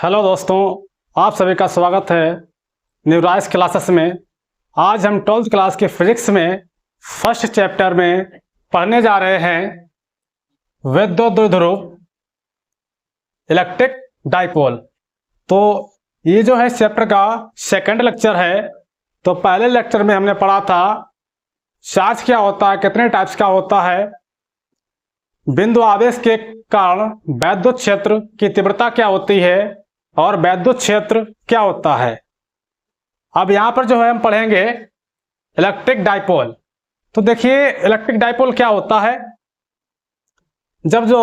Hello दोस्तों, आप सभी का स्वागत है न्यूराइज क्लासेस में। आज हम 12th क्लास के फिजिक्स में फर्स्ट चैप्टर में पढ़ने जा रहे हैं वैद्युत द्विध्रुव इलेक्ट्रिक डाइपोल। तो ये जो है चैप्टर का सेकंड लेक्चर है। तो पहले लेक्चर में हमने पढ़ा था चार्ज क्या होता है, कितने टाइप्स का होता है, बिंदु आवेश के कारण वैद्युत क्षेत्र की तीव्रता क्या होती है और वैद्युत क्षेत्र क्या होता है। अब यहां पर जो है हम पढ़ेंगे इलेक्ट्रिक डाइपोल। तो देखिए इलेक्ट्रिक डाइपोल क्या होता है। जब जो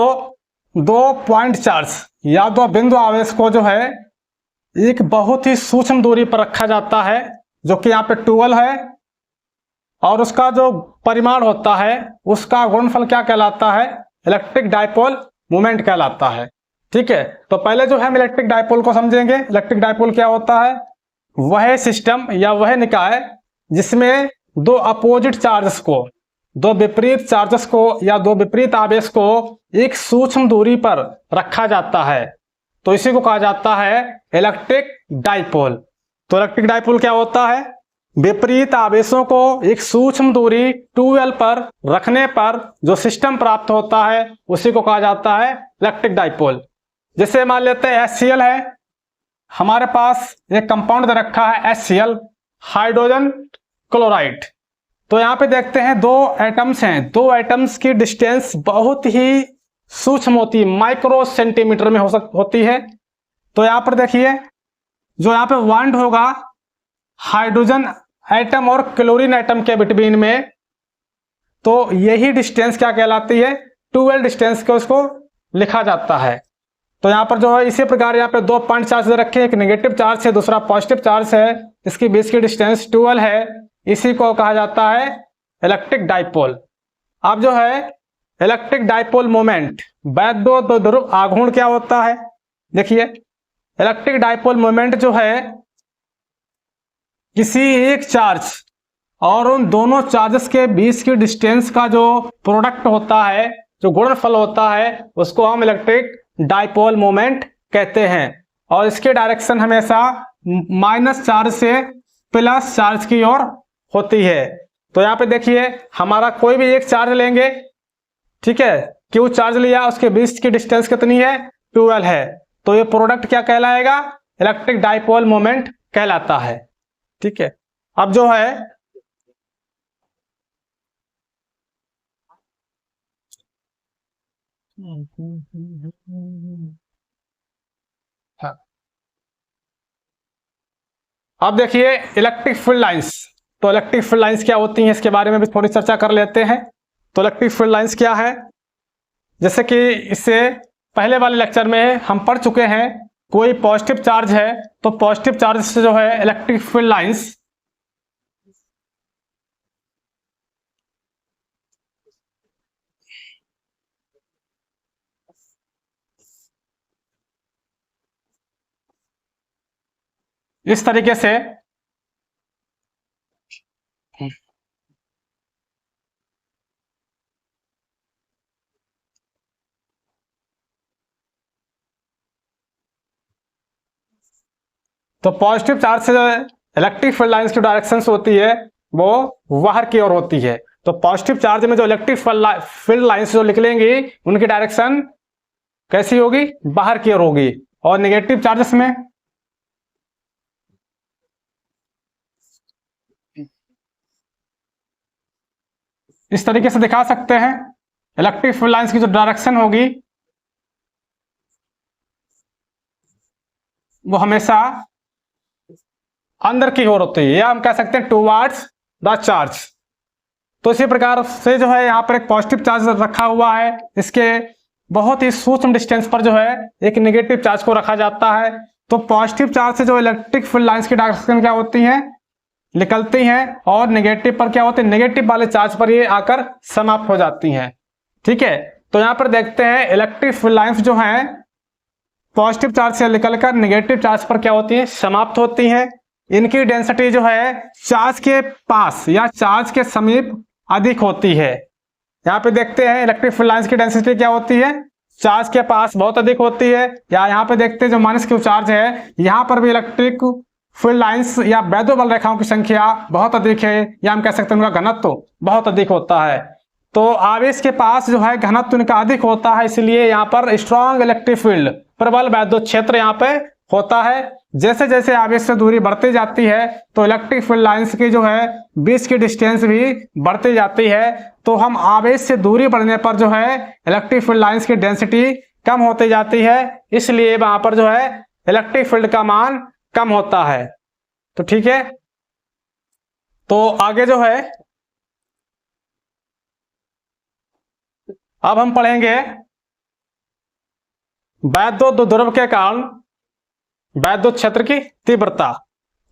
दो पॉइंट चार्ज या दो बिंदु आवेश को जो है एक बहुत ही सूक्ष्म दूरी पर रखा जाता है, जो कि यहाँ पे 12 है, और उसका जो परिमाण होता है उसका गुणनफल क्या कहलाता है, इलेक्ट्रिक डाइपोल मोमेंट कहलाता है। ठीक है, तो पहले जो है हम इलेक्ट्रिक डाइपोल को समझेंगे। इलेक्ट्रिक डाइपोल क्या होता है, वह सिस्टम या वह निकाय जिसमें दो अपोजिट चार्जेस को, दो विपरीत चार्जेस को या दो विपरीत आवेश को एक सूक्ष्म दूरी पर रखा जाता है, तो इसी को कहा जाता है इलेक्ट्रिक डाइपोल। तो इलेक्ट्रिक डाइपोल क्या होता है, विपरीत आवेशों को एक सूक्ष्म दूरी 2L पर रखने पर जो सिस्टम प्राप्त होता है उसी को कहा जाता है इलेक्ट्रिक डाइपोल। जैसे मान लेते हैं HCl है, हमारे पास एक कंपाउंड दे रखा है HCl, हाइड्रोजन क्लोराइड। तो यहाँ पे देखते हैं दो एटम्स हैं, दो एटम्स की डिस्टेंस बहुत ही सूक्ष्म होती है, माइक्रो सेंटीमीटर में होती है। तो यहाँ पर देखिए जो यहाँ पे बॉन्ड होगा हाइड्रोजन एटम और क्लोरीन एटम के बिटवीन में, तो यही डिस्टेंस क्या कहलाती है, 2L डिस्टेंस को उसको लिखा जाता है। तो यहाँ पर जो है इसी प्रकार यहाँ पे दो पॉइंट चार्ज दे रखे हैं, एक नेगेटिव चार्ज है दूसरा पॉजिटिव चार्ज है, इसके बीच की डिस्टेंस 2L है, इसी को कहा जाता है इलेक्ट्रिक डाइपोल। अब जो है इलेक्ट्रिक डाइपोल मोमेंट वैद्युत द्विध्रुव आघूर्ण क्या होता है। देखिए इलेक्ट्रिक डाइपोल मोमेंट जो है किसी एक चार्ज और उन दोनों चार्जेस के बीच की डिस्टेंस का जो प्रोडक्ट होता है, जो गुणनफल होता है, उसको हम इलेक्ट्रिक डाइपोल मोमेंट कहते हैं। और इसके डायरेक्शन हमेशा माइनस चार्ज से प्लस चार्ज की ओर होती है। तो यहाँ पे देखिए हमारा कोई भी एक चार्ज लेंगे, ठीक है, Q चार्ज लिया, उसके बीच की डिस्टेंस कितनी है, 2L है, तो ये प्रोडक्ट क्या कहलाएगा, इलेक्ट्रिक डाइपोल मोमेंट कहलाता है। ठीक है, अब जो है हाँ, अब देखिए इलेक्ट्रिक फील्ड लाइंस। तो इलेक्ट्रिक फील्ड लाइंस क्या होती हैं, इसके बारे में भी थोड़ी चर्चा कर लेते हैं। तो इलेक्ट्रिक फील्ड लाइंस क्या है, जैसे कि इससे पहले वाले लेक्चर में हम पढ़ चुके हैं, कोई पॉजिटिव चार्ज है तो पॉजिटिव चार्ज से जो है इलेक्ट्रिक फील्ड लाइंस इस तरीके से तो पॉजिटिव चार्ज से जो है इलेक्ट्रिक फील्ड लाइंस की डायरेक्शन होती है वो बाहर की ओर होती है। तो पॉजिटिव चार्ज में जो इलेक्ट्रिक फील्ड लाइंस जो निकलेंगी उनकी डायरेक्शन कैसी होगी, बाहर की ओर होगी। और नेगेटिव चार्जेस में इस तरीके से दिखा सकते हैं, इलेक्ट्रिक फील्ड लाइंस की जो डायरेक्शन होगी वो हमेशा अंदर की ओर होती है, या हम कह सकते हैं टुवर्ड्स द चार्ज। तो इसी प्रकार से जो है यहाँ पर एक पॉजिटिव चार्ज रखा हुआ है, इसके बहुत ही सूक्ष्म डिस्टेंस पर जो है एक नेगेटिव चार्ज को रखा जाता है। तो पॉजिटिव चार्ज से जो इलेक्ट्रिक फील्ड लाइंस की डायरेक्शन क्या होती है, निकलती हैं, और नेगेटिव पर क्या होती है, नेगेटिव वाले चार्ज पर ये आकर समाप्त हो जाती हैं। ठीक है, तो यहाँ पर देखते हैं इलेक्ट्रिक फील्ड लाइंस जो हैं पॉजिटिव चार्ज से निकलकर नेगेटिव चार्ज पर क्या होती है, समाप्त होती हैं। इनकी डेंसिटी जो है चार्ज के पास या चार्ज के समीप अधिक होती है। यहाँ पे देखते हैं इलेक्ट्रिक फील्ड लाइंस की डेंसिटी क्या होती है, चार्ज के पास बहुत अधिक होती है, या यहाँ पे देखते हैं जो माइनस क्यू चार्ज है, यहाँ पर भी इलेक्ट्रिक फील्ड लाइंस या वैद्युत बल रेखाओं की संख्या बहुत अधिक है, या हम कह सकते हैं उनका घनत्व बहुत अधिक होता है। तो आवेश के पास जो है घनत्व उनका अधिक होता है, इसलिए यहाँ पर स्ट्रॉन्ग इलेक्ट्रिक फील्ड, प्रबल वैद्युत क्षेत्र यहाँ पे होता है। जैसे जैसे आवेश से दूरी बढ़ती जाती है तो इलेक्ट्रिक फील्ड लाइंस की जो है बीच की डिस्टेंस भी बढ़ती जाती है। तो हम आवेश से दूरी बढ़ने पर जो है इलेक्ट्रिक फील्ड लाइंस की डेंसिटी कम होती जाती है, इसलिए वहां पर जो है इलेक्ट्रिक फील्ड का मान कम होता है। तो ठीक है, तो आगे जो है अब हम पढ़ेंगे वैद्युत ध्रुव के कारण वैद्युत क्षेत्र की तीव्रता।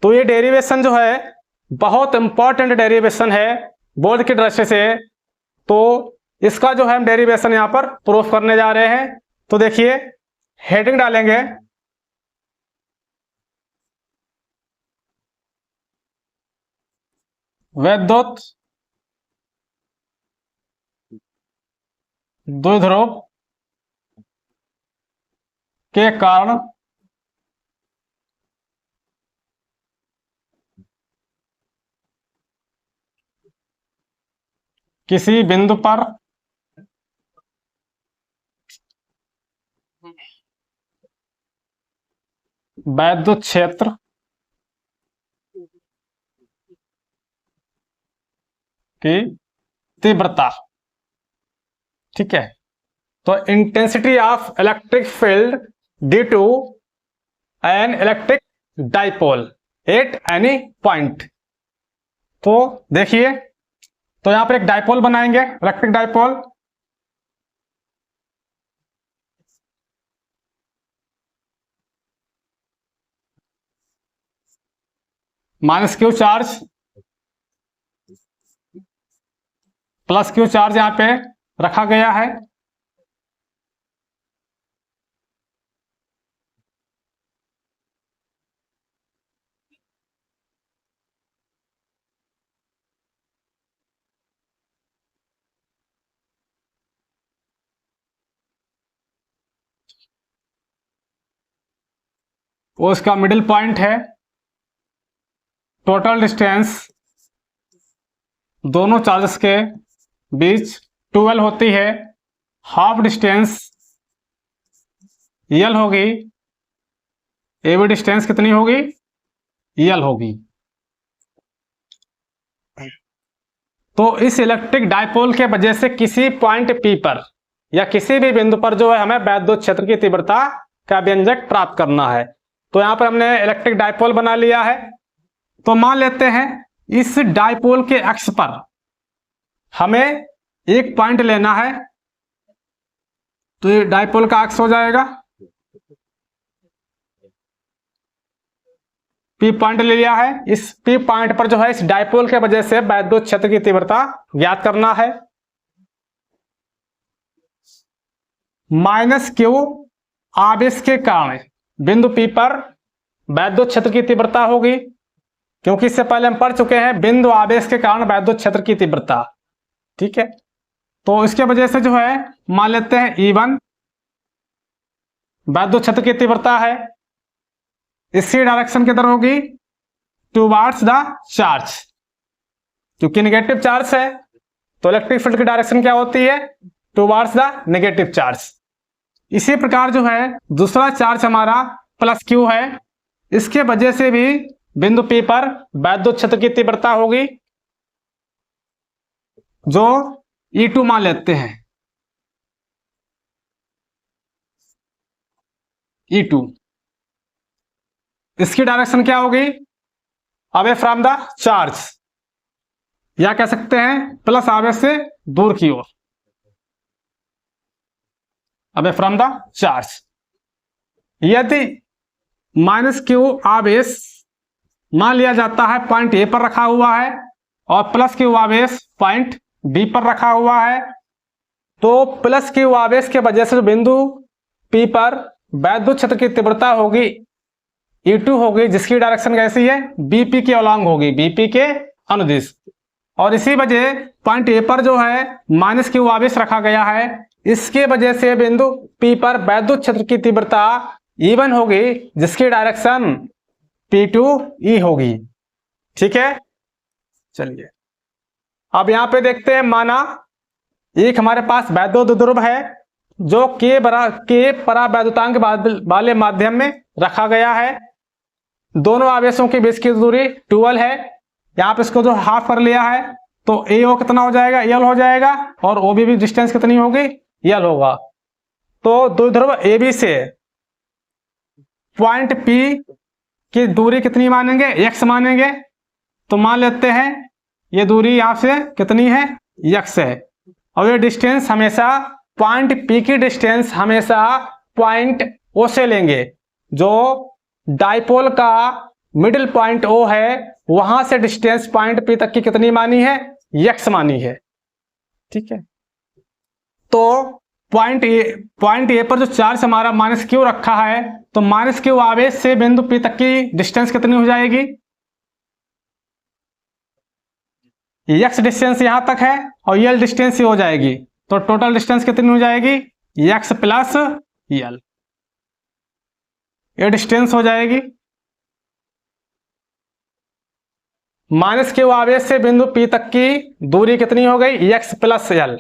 तो ये डेरिवेशन जो है बहुत इंपॉर्टेंट डेरिवेशन है बोर्ड की दृष्टि से, तो इसका जो है हम डेरिवेशन यहां पर प्रूफ करने जा रहे हैं। तो देखिए हेडिंग डालेंगे वैद्युत द्विध्रुव के कारण किसी बिंदु पर वैद्युत क्षेत्र की तीव्रता। ठीक है, तो intensity of electric field due to an electric dipole at any point. तो देखिए, तो यहां पर एक डाइपोल बनाएंगे, electric dipole. Minus Q charge plus Q charge यहां पे रखा गया है। वो इसका मिडिल पॉइंट है। टोटल डिस्टेंस दोनों चार्जेस के बीच 12 होती है। हाफ डिस्टेंस यल होगी, एबी डिस्टेंस कितनी होगी, यल होगी। तो इस इलेक्ट्रिक डाइपोल के वजह से किसी पॉइंट पी पर या किसी भी बिंदु पर जो है हमें वैद्युत क्षेत्र की तीव्रता का व्यंजक प्राप्त करना है। तो यहां पर हमने इलेक्ट्रिक डाइपोल बना लिया है। तो मान लेते हैं इस डाइपोल के अक्ष पर हमें एक पॉइंट लेना है, तो ये डाइपोल का अक्ष हो जाएगा। पी पॉइंट ले लिया है, इस पी पॉइंट पर जो है इस डाइपोल के वजह से वैद्युत क्षेत्र की तीव्रता ज्ञात करना है। माइनस क्यू आवेश के कारण बिंदु पी पर वैद्युत क्षेत्र की तीव्रता होगी, क्योंकि इससे पहले हम पढ़ चुके हैं बिंदु आवेश के कारण वैद्युत क्षेत्र की तीव्रता। ठीक है, तो इसके वजह से जो है मान लेते हैं E1 वैद्युत क्षेत्र की तीव्रता है, इसी डायरेक्शन की तरह होगी टुवार्ड्स द चार्ज। क्योंकि नेगेटिव चार्ज है तो इलेक्ट्रिक फील्ड की डायरेक्शन क्या होती है, टुवार्ड्स द नेगेटिव चार्ज। इसी प्रकार जो है दूसरा चार्ज हमारा प्लस क्यू है, इसके वजह से भी बिंदु P पर वैद्युत क्षेत्र की तीव्रता होगी जो E2 मान लेते हैं, E2। इसकी डायरेक्शन क्या होगी, अवे फ्रॉम द चार्ज, या कह सकते हैं प्लस आवेश से दूर की ओर, अवे फ्रॉम द चार्ज। यदि माइनस क्यू आवेश मान लिया जाता है पॉइंट ए पर रखा हुआ है और प्लस क्यू आवेश पॉइंट बी पर रखा हुआ है, तो प्लस क्यू आवेश के वजह से बिंदु पी पर वैद्युत क्षेत्र की तीव्रता होगी E2 होगी, जिसकी डायरेक्शन कैसी है, बीपी के अलॉन्ग होगी, बीपी के अनुदिश। और इसी वजह पॉइंट ए पर जो है माइनस क्यू आवेश रखा गया है, इसके वजह से बिंदु P पर वैद्युत क्षेत्र की तीव्रता E1 होगी, जिसकी डायरेक्शन P2E होगी। ठीक है, चलिए अब यहां पे देखते हैं। माना एक हमारे पास वैद्युत ध्रुव है जो के परावैद्युतांक वाले माध्यम में रखा गया है। दोनों आवेशों के बीच की दूरी 12 है। यहाँ पे इसको जो हाफ कर लिया है तो AO कितना हो जाएगा, L हो जाएगा, और OB भी डिस्टेंस कितनी होगी, L होगा। तो द्विध्रुव AB से पॉइंट P की दूरी कितनी मानेंगे, x मानेंगे। तो मान लेते हैं ये दूरी यहाँ से कितनी है, x है। और ये डिस्टेंस हमेशा पॉइंट P की डिस्टेंस हमेशा पॉइंट O से लेंगे। जो डाइपोल का मिडिल पॉइंट O है वहां से डिस्टेंस पॉइंट P तक की कितनी मानी है, x मानी है। ठीक है, तो पॉइंट ए पर जो चार्ज हमारा -q रखा है, तो -q आवेश से बिंदु P तक की डिस्टेंस कितनी हो जाएगी, x डिस्टेंस यहां तक है और L डिस्टेंस हो जाएगी। तो टोटल डिस्टेंस कितनी हो जाएगी, x प्लस L, ये डिस्टेंस हो जाएगी। -q आवेश से बिंदु P तक की दूरी कितनी हो गई, x प्लस L।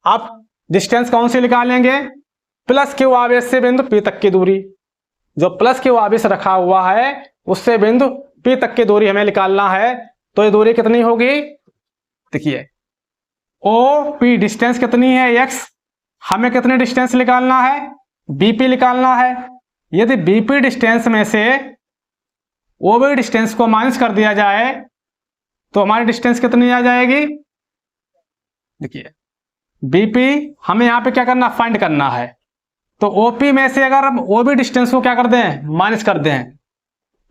आप डिस्टेंस कौन सी निकालेंगे, +q आवेश से बिंदु P तक की दूरी। जो +q आवेश रखा हुआ है उससे बिंदु P तक की दूरी हमें निकालना है। तो ये दूरी कितनी होगी, देखिए OP डिस्टेंस कितनी है, x। हमें कितने डिस्टेंस निकालना है, BP निकालना है। यदि BP डिस्टेंस में से OB डिस्टेंस को माइनस कर दिया जाए तो हमारी डिस्टेंस कितनी आ जाएगी, देखिए BP हमें यहाँ पे क्या करना, फाइंड करना है। तो OP में से अगर हम OB डिस्टेंस को क्या कर दें, माइनस कर दें,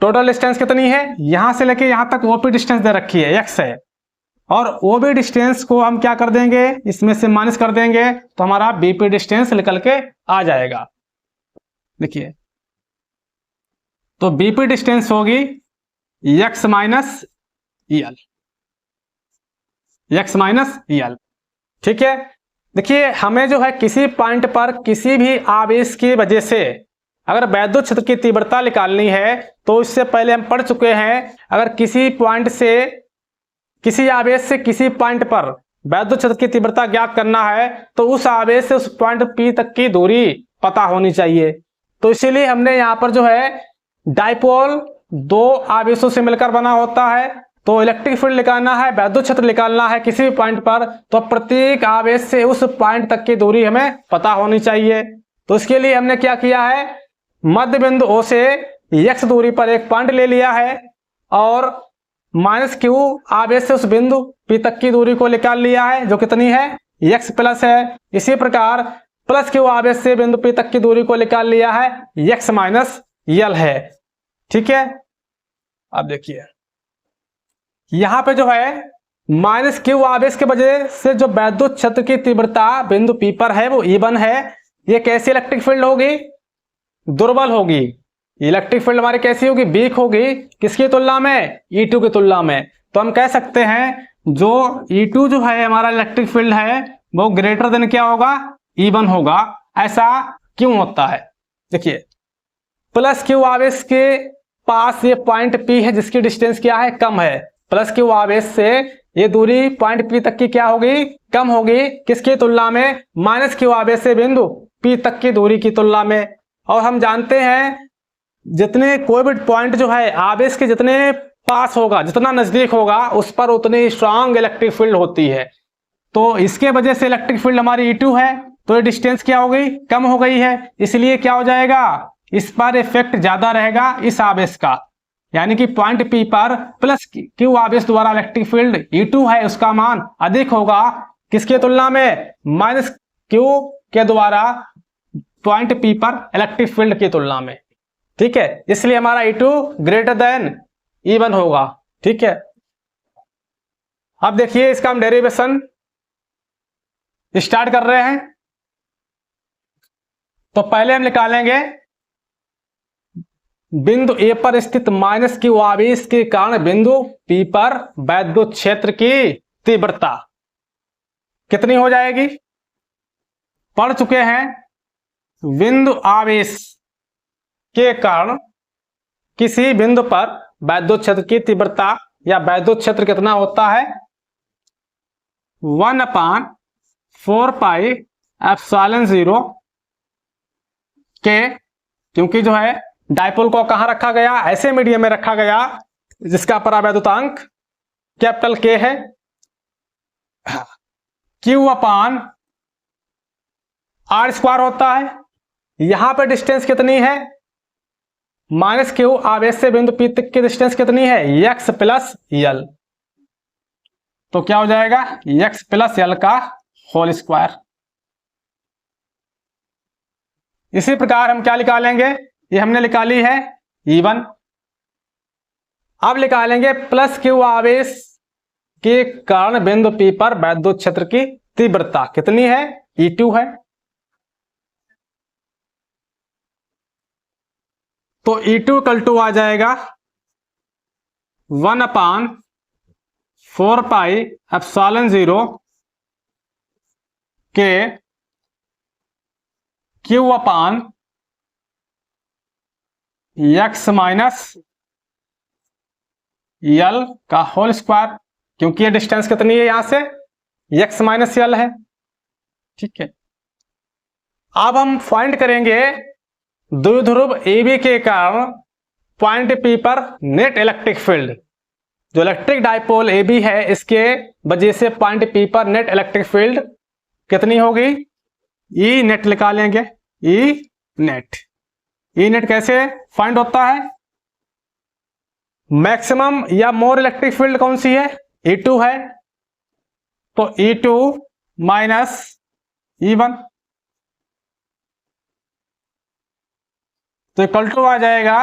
टोटल डिस्टेंस कितनी है, यहां से लेके यहां तक OP डिस्टेंस दे रखी है, x है, और OB डिस्टेंस को हम क्या कर देंगे, इसमें से माइनस कर देंगे तो हमारा BP डिस्टेंस निकल के आ जाएगा। देखिए तो BP डिस्टेंस होगी x minus EL, x minus EL। ठीक है, देखिए हमें जो है किसी पॉइंट पर किसी भी आवेश की वजह से अगर वैद्युत क्षेत्र की तीव्रता निकालनी है तो इससे पहले हम पढ़ चुके हैं, अगर किसी पॉइंट से किसी आवेश से किसी पॉइंट पर वैद्युत क्षेत्र की तीव्रता ज्ञात करना है तो उस आवेश से उस पॉइंट P तक की दूरी पता होनी चाहिए। तो इसीलिए हमने यहाँ पर जो है डाइपोल दो आवेशों से मिलकर बना होता है। तो इलेक्ट्रिक फील्ड निकालना है, वैद्युत क्षेत्र निकालना है किसी भी पॉइंट पर, तो प्रत्येक आवेश से उस पॉइंट तक की दूरी हमें पता होनी चाहिए। तो इसके लिए हमने क्या किया है, मध्य बिंदु O से x दूरी पर एक पॉइंट ले लिया है और -q आवेश से उस बिंदु P तक की दूरी को निकाल लिया है जो कितनी है, x प्लस है। इसी प्रकार +q आवेश से बिंदु P तक की दूरी को निकाल लिया है, x माइनस L है। ठीक है, अब देखिए यहां पे जो है -q आवेश के वजह से जो वैद्युत क्षेत्र की तीव्रता बिंदु P पर है वो E1 है। ये कैसी इलेक्ट्रिक फील्ड होगी, दुर्बल होगी। इलेक्ट्रिक फील्ड हमारी कैसी होगी, वीक होगी, किसकी तुलना में, E2 की तुलना में। तो हम कह सकते हैं जो E2 जो है हमारा इलेक्ट्रिक फील्ड है वो ग्रेटर देन क्या होगा, E1 होगा। ऐसा क्यों होता है, देखिए +q आवेश के पास ये पॉइंट P है जिसकी डिस्टेंस क्या है, कम है। +q आवेश से ये दूरी पॉइंट P तक की क्या होगी, कम होगी, किसकी तुलना में, -q आवेश से बिंदु P तक की दूरी की तुलना में। और हम जानते हैं जितने कोई भी पॉइंट जो है आवेश के जितने पास होगा, जितना नजदीक होगा, उस पर उतनी स्ट्रांग इलेक्ट्रिक फील्ड होती है। तो इसके वजह से इलेक्ट्रिक फील्ड हमारी E2 है, तो ये डिस्टेंस क्या हो गई, कम हो गई है। इसलिए क्या हो जाएगा, इस पर इफेक्ट ज्यादा रहेगा इस आवेश का, यानी कि पॉइंट P पर +q आवेश द्वारा इलेक्ट्रिक फील्ड E2 है उसका मान अधिक होगा, किसके तुलना में, -q के द्वारा पॉइंट P पर इलेक्ट्रिक फील्ड की तुलना में। ठीक है, इसलिए हमारा E2 ग्रेटर देन E1 होगा। ठीक है, अब देखिए इसका हम डेरिवेशन स्टार्ट कर रहे हैं। तो पहले हम निकालेंगे बिंदु A पर स्थित -q आवेश के कारण बिंदु P पर वैद्युत क्षेत्र की तीव्रता कितनी हो जाएगी, पढ़ चुके हैं बिंदु आवेश के कारण किसी बिंदु पर वैद्युत क्षेत्र की तीव्रता या वैद्युत क्षेत्र कितना होता है 1/4πε0 के, क्योंकि जो है डायपोल को कहां रखा गया, ऐसे मीडियम में रखा गया जिसका परावैद्युतांक कैपिटल के है। Q/r² होता है। यहां पे डिस्टेंस कितनी है -q, आवेश से बिंदु P तक की डिस्टेंस कितनी है x + l, तो क्या हो जाएगा x + l का होल स्क्वायर। इसी प्रकार हम क्या निकालेंगे, ये हमने निकाली है E1। अब निकालेंगे +q आवेश के कारण बिंदु P पर वैद्युत क्षेत्र की तीव्रता कितनी है E2 है। तो E2 = आ जाएगा 1/4πε0 के Q/x - l का होल स्क्वायर, क्योंकि ये डिस्टेंस कितनी है यहां से x - l है। ठीक है, अब हम फाइंड करेंगे द्विध्रुव AB के कारण पॉइंट P पर नेट इलेक्ट्रिक फील्ड। जो इलेक्ट्रिक डायपोल AB है इसके वजह से पॉइंट P पर नेट इलेक्ट्रिक फील्ड कितनी होगी, E नेट निकालेंगे। E नेट कैसे फाइंड होता है, मैक्सिमम या मोर इलेक्ट्रिक फील्ड कौन सी है E2 है, तो E2 - E1, तो इक्वल टू आ जाएगा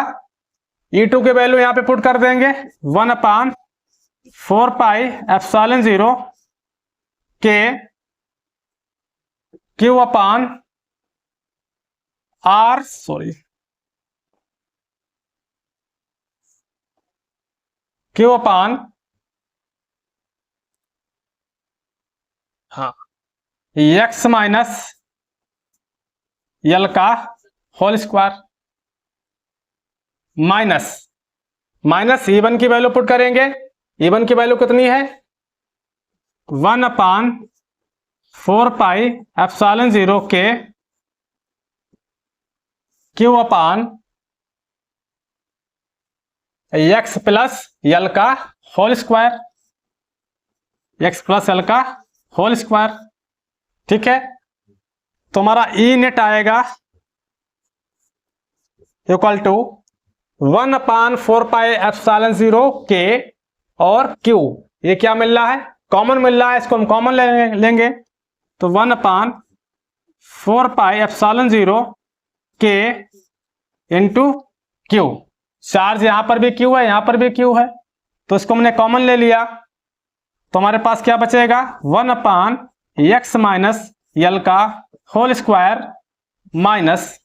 E2 के वैल्यू यहां पे पुट कर देंगे 1/4πε0 के Q/r x - l का होल स्क्वायर माइनस E1 की वैल्यू पुट करेंगे। E1 की वैल्यू कितनी है 1/4πε0 के Q/x + l का होल स्क्वायर, x + l का होल स्क्वायर। ठीक है, तो हमारा E नेट आएगा इक्वल टू 1/4πε0 के और Q, ये क्या मिल रहा है कॉमन मिल रहा है, इसको हम कॉमन लेंगे तो 1/4πε0 के इंटू Q। चार्ज यहां पर भी Q है, यहां पर भी Q है, तो इसको हमने कॉमन ले लिया, तो हमारे पास क्या बचेगा 1/x - l का whole square minus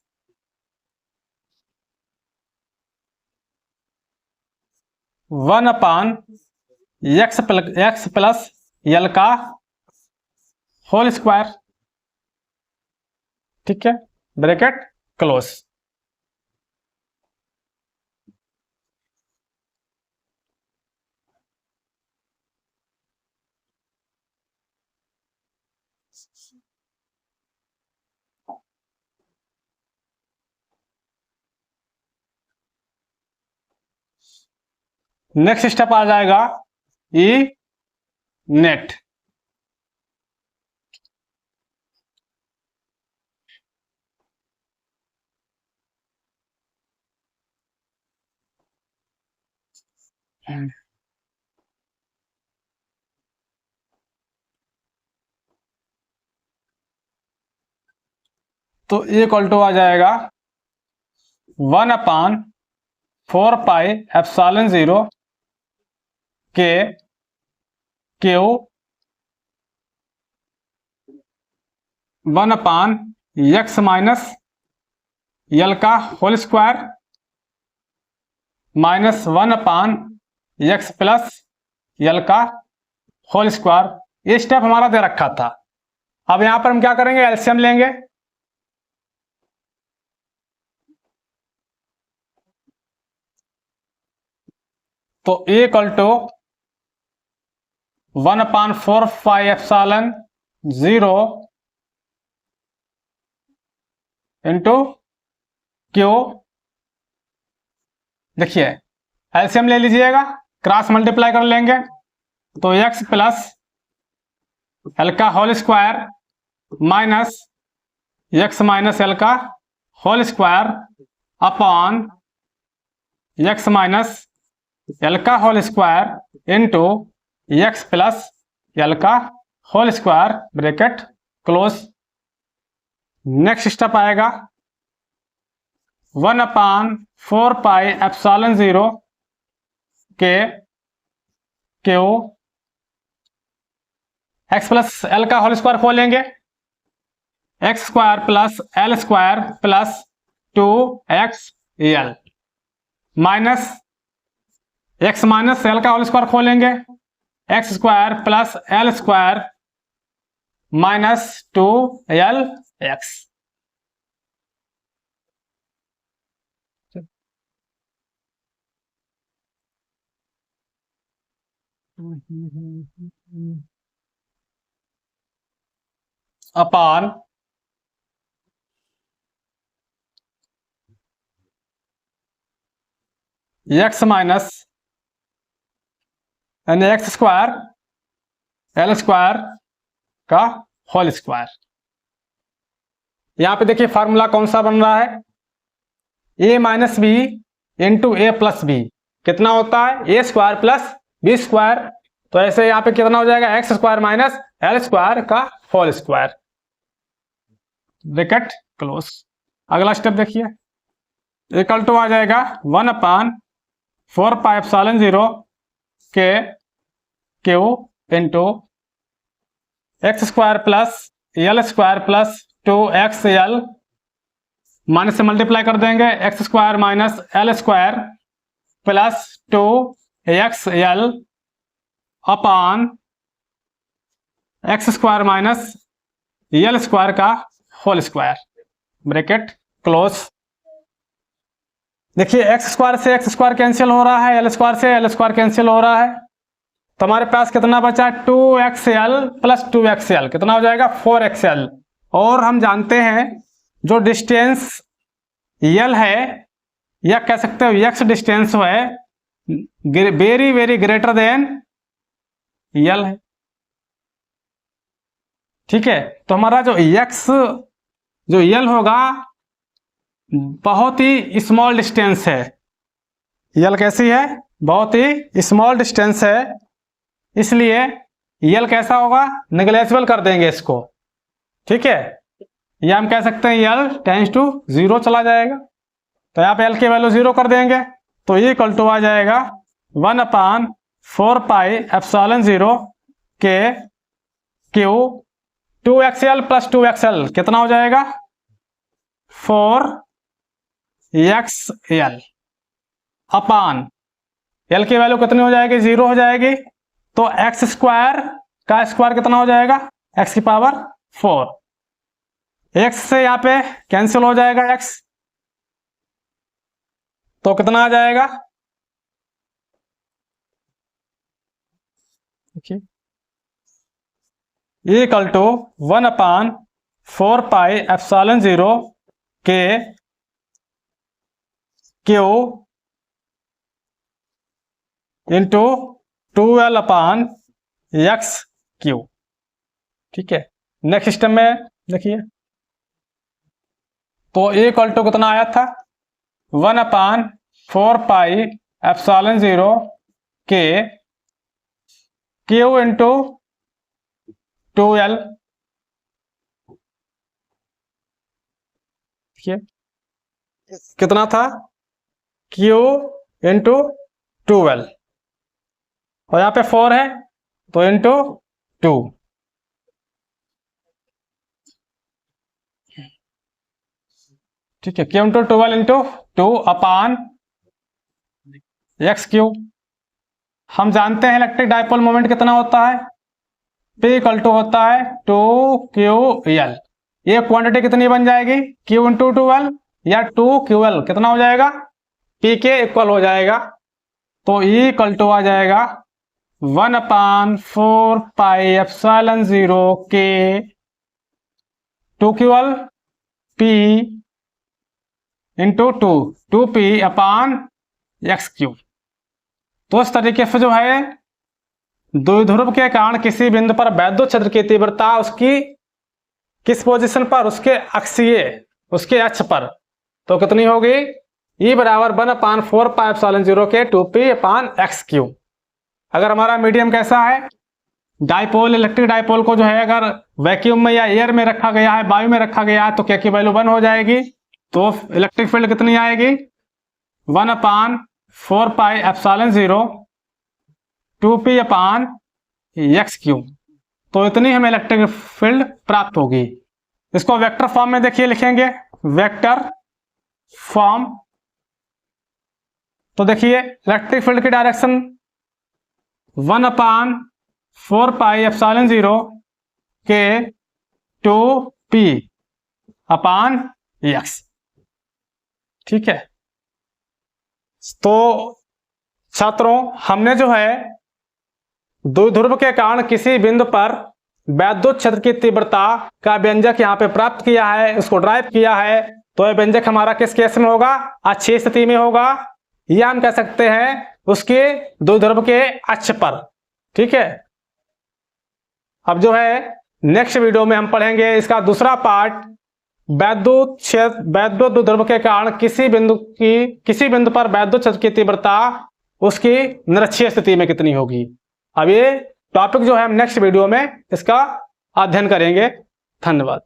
1/x + l का होल स्क्वायर। ठीक है, ब्रैकेट क्लोज। नेक्स्ट स्टेप आ जाएगा E नेट। तो ये इक्वल टू आ जाएगा 1/4πε0 के Q 1/x - l का whole square minus 1/x + l का होल स्क्वायर। ये स्टेप हमारा दे रखा था, अब यहां पर हम क्या करेंगे, एलसीएम लेंगे। तो A equal to 1/4 pi epsilon 0 into Q. देखिए एलसीएम ले लीजिएगा, क्रॉस मल्टीप्लाई कर लेंगे, तो x प्लस एल का whole square minus x minus L का whole square upon x minus L का whole square into x plus L का whole square, bracket close. Next step आएगा 1/4 पाई एप्सिलॉन 0 के Q x plus L का whole square खोलेंगे, X square plus L square plus 2xl minus x minus L का whole square खोलेंगे, X square plus L square minus 2lx। Upon x minus यानी x square L square का whole square. यहां पे देखिए formula कौन सा बन रहा है, a minus B into A plus B कितना होता है, A square plus B square. तो ऐसे यहां पे कितना हो जाएगा, X square minus L square का होल स्क्वायर, ब्रैकेट क्लोज। अगला स्टेप देखिए, इक्वल टू आ जाएगा 1/4 पाई एप्सिलॉन 0 के Q into X square plus L square plus 2xl minus से मल्टीप्लाई कर देंगे, X square minus L square plus 2xl upon x square minus L square का whole square, bracket close. देखिए x square से x square cancel हो रहा है, L square से एल स्क्वायर कैंसिल हो रहा है, तो हमारे पास कितना बचा, 2xl प्लस 2xl कितना हो जाएगा, 4xl। और हम जानते हैं जो डिस्टेंस यल है या कह सकते हो x डिस्टेंस है वेरी वेरी ग्रेटर देन यल है, ठीक है। तो हमारा जो x जो यल होगा बहुत ही स्मॉल डिस्टेंस है, यल कैसी है, बहुत ही स्मॉल डिस्टेंस है, इसलिए यल कैसा होगा, नेग्लेजिबल कर देंगे इसको, ठीक है। या हम कह सकते हैं यल टेंस टू 0 चला जाएगा, तो यहाँ पे यल की वैल्यू 0 कर देंगे, तो ये इक्वल टू आ जाएगा 1/4 पाई एप्सिलॉन 0 के क्यू 2xl प्लस 2xl कितना हो जाएगा, 4xl अपॉन एल की वैल्यू कितनी हो जाएगी, 0 हो जाएगी, तो एक्स स्क्वायर का स्क्वायर कितना हो जाएगा, x की पावर 4, x से यहाँ पे कैंसिल हो जाएगा x, तो कितना आ जाएगा, इक्वल टू 1/4 पाई एप्सिलॉन 0 के Q into 2l upon x Q, ठीक है। नेक्स्ट सिस्टम में देखिए, तो ए इक्वल टू कितना आया था, 1/4 पाई एप्सिलॉन 0 के क्यू इंटू 2l, देखिए कितना था, क्यू इंटू 2l, और यहाँ पे 4 है तो इंटू 2, ठीक है, क्यू इंटू 12 इंटू 2 अपान एक्स क्यू। हम जानते हैं इलेक्ट्रिक डाइपोल मोमेंट कितना होता है, P इक्वल टू होता है 2QL। ये क्वांटिटी कितनी बन जाएगी, Q इंटू 2L या 2QL कितना हो जाएगा, P के इक्वल हो जाएगा। तो E इक्वल टू आ जाएगा 1/4 pi epsilon 0 K 2QL P into 2P upon x3। तो इस तरीके से जो है द्विध्रुव के कारण किसी बिंदु पर वैद्युत क्षेत्र की तीव्रता उसकी किस पोजीशन पर, उसके अक्षीय, उसके अक्ष पर, तो कितनी होगी, E बराबर 1/4 पाई एप्सिलॉन 0 के 2P अपॉन x3। अगर हमारा मीडियम कैसा है, डाइपोल, इलेक्ट्रिक डाइपोल को जो है अगर वैक्यूम में या एयर में रखा गया है, वायु में रखा गया है, तो क्या की वैल्यू 1 हो जाएगी। तो इलेक्ट्रिक फील्ड कितनी आएगी, 1/4 pi epsilon 0 2P upon x3। तो इतनी हमें इलेक्ट्रिक फील्ड प्राप्त होगी। इसको वेक्टर फॉर्म में देखिए लिखेंगे, वेक्टर फॉर्म। तो देखिए इलेक्ट्रिक फील्ड की डायरेक्शन 1/4 पाई एप्सिलॉन 0 के 2P अपॉन x। ठीक है, तो छात्रों हमने जो है द्विध्रुव के कारण किसी बिंदु पर वैद्युत क्षेत्र की तीव्रता का व्यंजक यहाँ पे प्राप्त किया है, उसको ड्राइव किया है। तो यह व्यंजक हमारा किस केस में होगा, अक्षीय स्थिति में होगा, या हम कह सकते हैं उसके द्विध्रुव के अक्ष पर। ठीक है, अब जो है नेक्स्ट वीडियो में हम पढ़ेंगे इसका दूसरा पार्ट, वैद्युत द्विध्रुव के कारण किसी बिंदु पर वैद्युत क्षेत्र की तीव्रता उसकी निरक्षीय स्थिति में कितनी होगी। अब ये टॉपिक जो है हम नेक्स्ट वीडियो में इसका अध्ययन करेंगे। धन्यवाद।